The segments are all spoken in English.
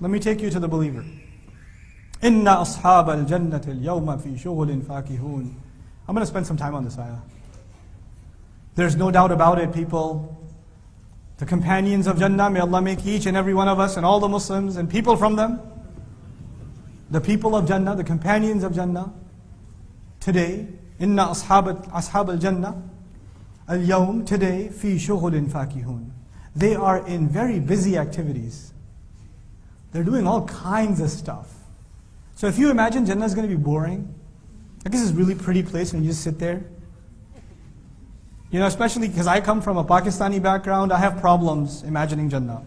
Let me take you to the believer. Inna ashab al-jannati al-yawma fi shughulin fakihun. I'm going to spend some time on this ayah. There's no doubt about it, people. The companions of Jannah, may Allah make each and every one of us and all the Muslims and people from them, the people of Jannah, the companions of Jannah, today, inna ashab al-jannah al-yawm, today, fi shughulin fakihun. They are in very busy activities. They're doing all kinds of stuff. So if you imagine Jannah is going to be boring, I guess it's a really pretty place and you just sit there. You know, especially because I come from a Pakistani background, I have problems imagining Jannah.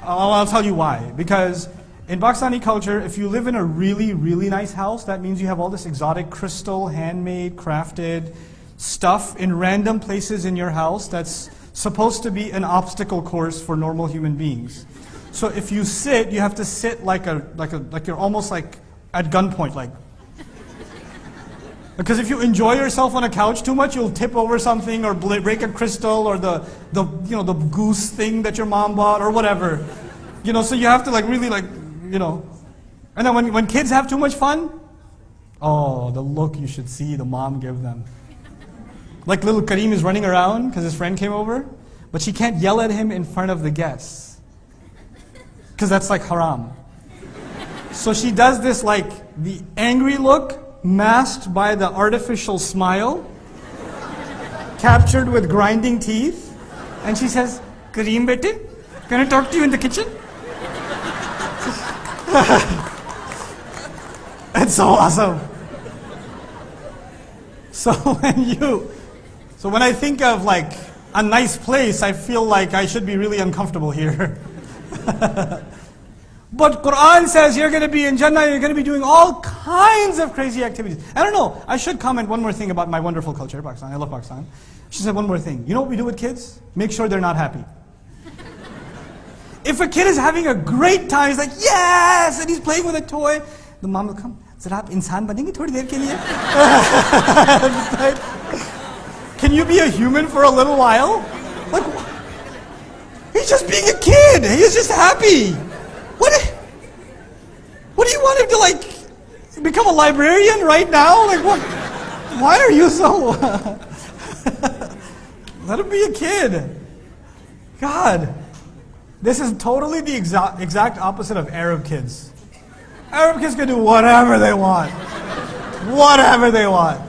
I'll tell you why. Because in Pakistani culture, if you live in a really, really nice house, that means you have all this exotic crystal, handmade, crafted stuff in random places in your house that's supposed to be an obstacle course for normal human beings. So if you sit, you have to sit like you're almost like at gunpoint, like. Because if you enjoy yourself on a couch too much, you'll tip over something or break a crystal or the goose thing that your mom bought or whatever. You know, so you have to like really like, you know. And then when kids have too much fun, oh, the look you should see the mom give them. Like little Kareem is running around because his friend came over, but she can't yell at him in front of the guests. Because that's like haram. So she does this like the angry look, masked by the artificial smile, captured with grinding teeth, and she says, Kareem bete, can I talk to you in the kitchen? It's so awesome. So when I think of like a nice place, I feel like I should be really uncomfortable here. But Quran says you're going to be in Jannah, you're going to be doing all kinds of crazy activities. I don't know, I should comment one more thing about my wonderful culture, Pakistan. I love Pakistan. She said one more thing. You know what we do with kids? Make sure they're not happy. If a kid is having a great time, he's like, yes, and he's playing with a toy, the mom will come, Zara aap insaan banenge thodi der ke liye? Can you be a human for a little while? Like, he's just being a kid. He's just happy. What do you want him to like become a librarian right now? Like what? Why are you so? Let him be a kid. God, this is totally the exact opposite of Arab kids. Arab kids can do whatever they want. Whatever they want.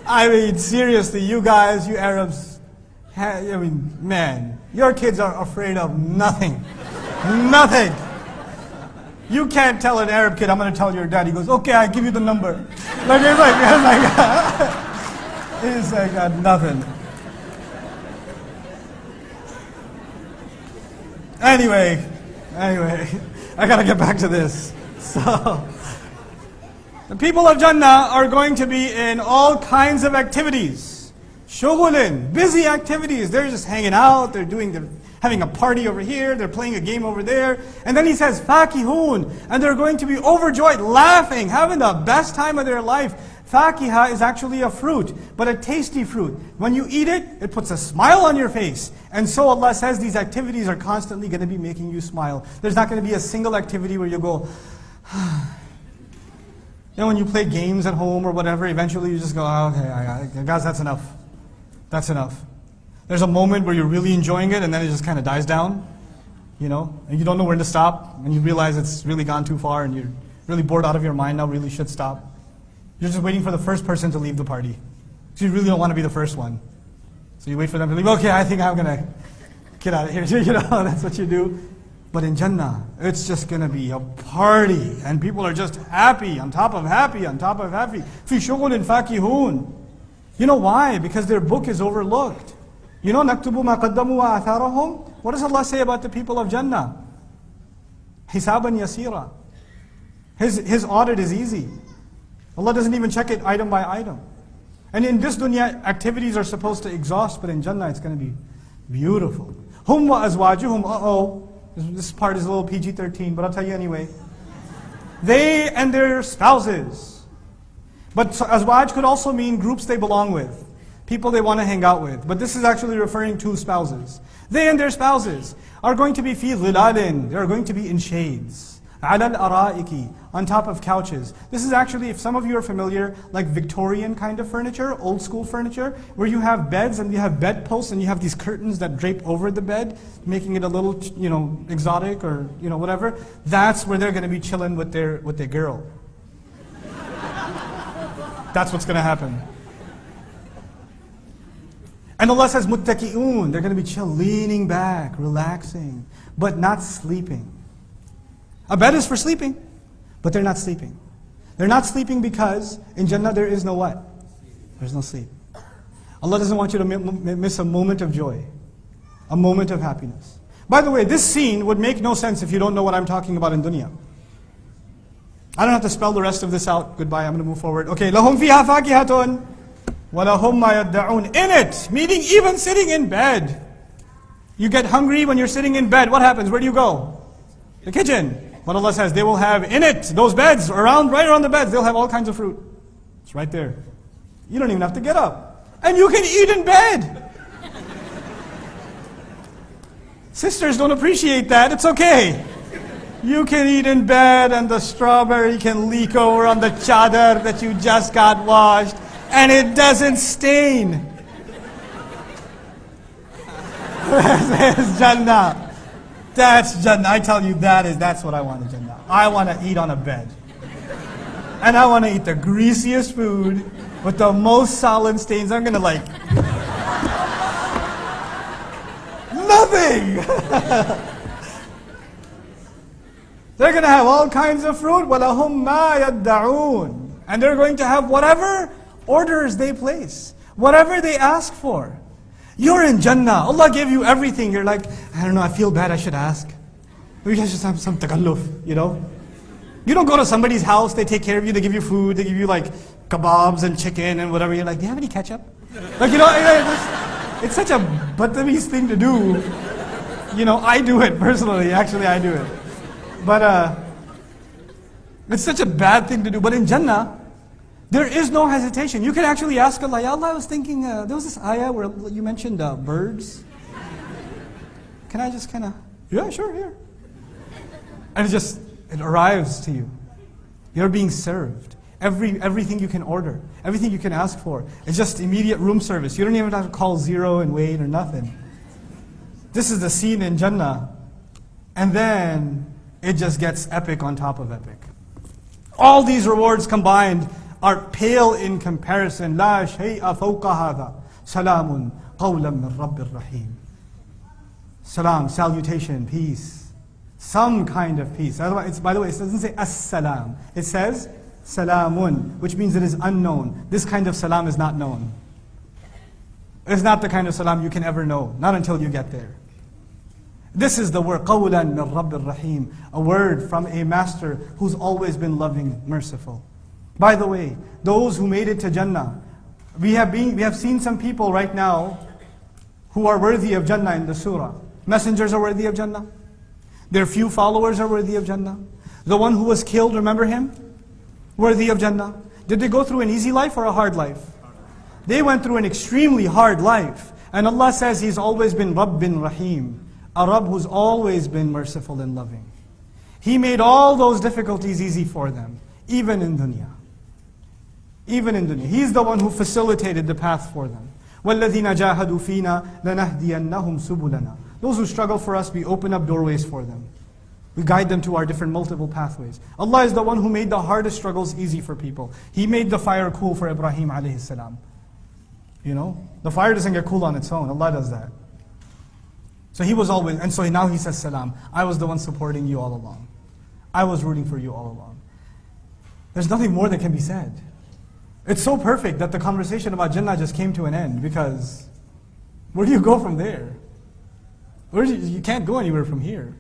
I mean, seriously, you guys, you Arabs, I mean, man, your kids are afraid of nothing. Nothing. You can't tell an Arab kid, I'm going to tell your dad. He goes, okay, I give you the number. Like, it's like nothing. Anyway, I got to get back to this. So, the people of Jannah are going to be in all kinds of activities. Shughulin, busy activities. They're just hanging out, they're having a party over here, they're playing a game over there. And then he says, fakihun, and they're going to be overjoyed, laughing, having the best time of their life. Fakiha is actually a fruit, but a tasty fruit. When you eat it, it puts a smile on your face. And so Allah says these activities are constantly going to be making you smile. There's not going to be a single activity where you go, you know, when you play games at home or whatever, eventually you just go, oh, okay, guys, that's enough. That's enough. There's a moment where you're really enjoying it and then it just kind of dies down, you know, and you don't know when to stop, and you realize it's really gone too far and you're really bored out of your mind now, really should stop. You're just waiting for the first person to leave the party. So you really don't want to be the first one. So you wait for them to leave. Okay, I think I'm going to get out of here. You know, that's what you do. But in Jannah, it's just going to be a party. And people are just happy, on top of happy, on top of happy. Fi shughulin fakihun. You know why? Because their book is overlooked. You know, naktubu ma qaddamu wa atharahum. What does Allah say about the people of Jannah? Hisaban yasira. His audit is easy. Allah doesn't even check it item by item. And in this dunya, activities are supposed to exhaust, but in Jannah it's going to be beautiful. Hum wa azwajuhum. This part is a little PG-13, but I'll tell you anyway. They and their spouses. But azwaj could also mean groups they belong with. people they want to hang out with. But this is actually referring to spouses. They and their spouses are going to be fi dhilalin. They are going to be in shades. Ala al-araiki, on top of couches. This is actually, if some of you are familiar, like Victorian kind of furniture, old school furniture, where you have beds and you have bed posts and you have these curtains that drape over the bed, making it a little, exotic or, whatever. That's where they're going to be chilling with their girl. That's what's going to happen. And Allah says, muttaki'un, they're going to be chill, leaning back, relaxing, but not sleeping. A bed is for sleeping, but they're not sleeping. They're not sleeping because in Jannah there is no what? There's no sleep. Allah doesn't want you to miss a moment of joy, a moment of happiness. By the way, this scene would make no sense if you don't know what I'm talking about in dunya. I don't have to spell the rest of this out. Goodbye, I'm going to move forward. Okay, لَهُمْ فِيهَا فَاكِهَةٌ وَلَهُمْ مَا يَدَّعُونَ. In it, meaning even sitting in bed. You get hungry when you're sitting in bed. What happens? Where do you go? The kitchen. But Allah says they will have in it, those beds, right around the beds, they'll have all kinds of fruit. It's right there. You don't even have to get up. And you can eat in bed. Sisters don't appreciate that. It's okay. You can eat in bed and the strawberry can leak over on the chadar that you just got washed and it doesn't stain. That's Jannah. That's Jannah. I tell you, that's what I want in Jannah. I want to eat on a bed. And I want to eat the greasiest food with the most solid stains. I'm going to nothing. They're going to have all kinds of fruit. وَلَهُمْ مَا يَدَّعُونَ. And they're going to have whatever orders they place. Whatever they ask for. You're in Jannah. Allah gave you everything. You're like, I don't know, I feel bad, I should ask. Maybe I should have some takalluf, You don't go to somebody's house, they take care of you, they give you food, they give you like kebabs and chicken and whatever. You're like, do you have any ketchup? It's such a Batamiz thing to do. I do it personally. Actually, I do it. But it's such a bad thing to do. But in Jannah, there is no hesitation. You can actually ask Allah, Ya Allah, I was thinking, there was this ayah where you mentioned birds. Can I just yeah, sure, here. And it arrives to you. You're being served. Everything you can order, everything you can ask for. It's just immediate room service. You don't even have to call zero and wait or nothing. This is the scene in Jannah. And then it just gets epic on top of epic. All these rewards combined are pale in comparison. لا شيء فوق هذا سلام قولا من رب الرحيم. Salam, salutation, peace. Some kind of peace. By the way, it doesn't say as-salam. It says salamun, which means it is unknown. This kind of salam is not known. It's not the kind of salam you can ever know. Not until you get there. This is the word قولا من رب الرحيم. A word from a master who's always been loving, merciful. By the way, those who made it to Jannah, we have seen some people right now who are worthy of Jannah in the surah. Messengers are worthy of Jannah. Their few followers are worthy of Jannah. The one who was killed, remember him? Worthy of Jannah. Did they go through an easy life or a hard life? They went through an extremely hard life. And Allah says He's always been Rabbin Rahim. A Rabb who's always been merciful and loving. He made all those difficulties easy for them, even in dunya. Even in dunya. He's the one who facilitated the path for them. وَالَّذِينَ جَاهَدُوا فِينَا لَنَهْدِيَنَّهُمْ سُبُلَنَا. Those who struggle for us, we open up doorways for them. We guide them to our different multiple pathways. Allah is the one who made the hardest struggles easy for people. He made the fire cool for Ibrahim alayhi salam. The fire doesn't get cool on its own. Allah does that. So He was always, and so now He says salam. I was the one supporting you all along. I was rooting for you all along. There's nothing more that can be said. It's so perfect that the conversation about Jannah just came to an end, because where do you go from there? You can't go anywhere from here.